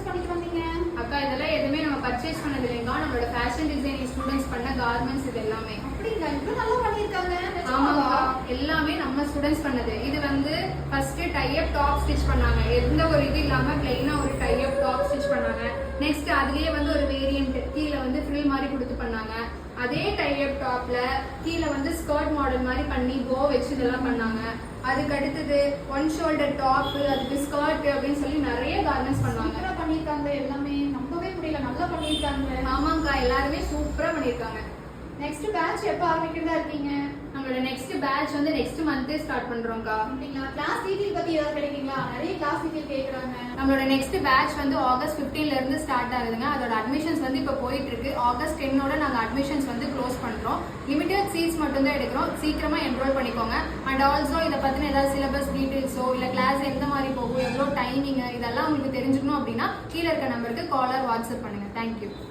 பண்ணிட்டு வந்தீங்க? அக்கா இதெல்லாம் எதுவுமே நம்ம பர்ச்சேஸ் பண்ணது இல்லைங்க. நம்மளோட ஃபேஷன் டிசைனிங் ஸ்டூடெண்ட்ஸ் பண்ண கார்மெண்ட்ஸ் இது எல்லாமே. அப்படிங்களா? இவ்வளவு நல்லா பண்ணிருக்காங்க. ஆமாக்கா, எல்லாமே நம்ம ஸ்டூடெண்ட்ஸ் பண்ணது. இது வந்து first tie up top stitch பண்ணாங்க. எந்த ஒரு இது இல்லாம பிளைனா ஒரு டை அப் டாப் ஸ்டிச் பண்ணாங்க. நெக்ஸ்ட் அதுலயே வந்து ஒரு வேரியன்ட் கீழ வந்து ஃப்ரில் மாதிரி கொடுத்து பண்ணாங்க. அதே டை அப் டாப்ல கீழ வந்து ஸ்கர்ட் மாடல் மாதிரி பண்ணி போ வச்சு இதெல்லாம் பண்ணாங்க. அதுக்கு அடுத்தது ஒன் ஷோல்டர் டாப், அதுக்கு ஸ்கர்ட் அப்படின்னு சொல்லி நிறைய கார்மெண்ட்ஸ் பண்ணாங்க. சூப்பரா பண்ணிருக்காங்க. எல்லாமே நம்பவே முடியல, நல்லா பண்ணிருக்காங்க. ஆமாங்கக்கா, எல்லாருமே சூப்பரா பண்ணிருக்காங்க. நெக்ஸ்ட் பேட்ச் எப்ப ஆரம்பிக்கிறதா இருக்கீங்க? நம்மளோட நெக்ஸ்ட் பேட்ச் வந்து நெக்ஸ்ட் மந்த்தே ஸ்டார்ட் பண்றோம்க்கா. அப்படிங்களா? கிளாஸ் டீடைல் பத்தி ஏதாவது கிடைக்குங்களா? நிறைய கிளாஸ் டீடைல் கேக்குறாங்க. நம்மளோட நெக்ஸ்ட் பேட்ச் வந்து ஆகஸ்ட் 15ல இருந்து ஸ்டார்ட் ஆகுதுங்க. அதோட அட்மிஷன்ஸ் வந்து இப்போ போயிட்டு இருக்கு. ஆகஸ்ட் 10ஓட நாங்க அட்மிஷன்ஸ் வந்து க்ளோஸ் பண்றோம். லிமிடெட் சீட்ஸ் மட்டும் தான் எடுக்கிறோம். சீக்கிரமா என்ரோல் பண்ணிக்கோங்க. அண்ட் ஆல்சோ இதை பத்தின ஏதாவது சிலபஸ் டீடைல்ஸோ இல்ல கிளாஸ் எந்த மாதிரி போகும், எவ்வளோ டைமிங், இதெல்லாம் உங்களுக்கு தெரிஞ்சுக்கணும் அப்படின்னா கீழே இருக்க நம்பருக்கு கால் ஆர் வாட்ஸ்அப் பண்ணுங்க. தேங்க்யூ.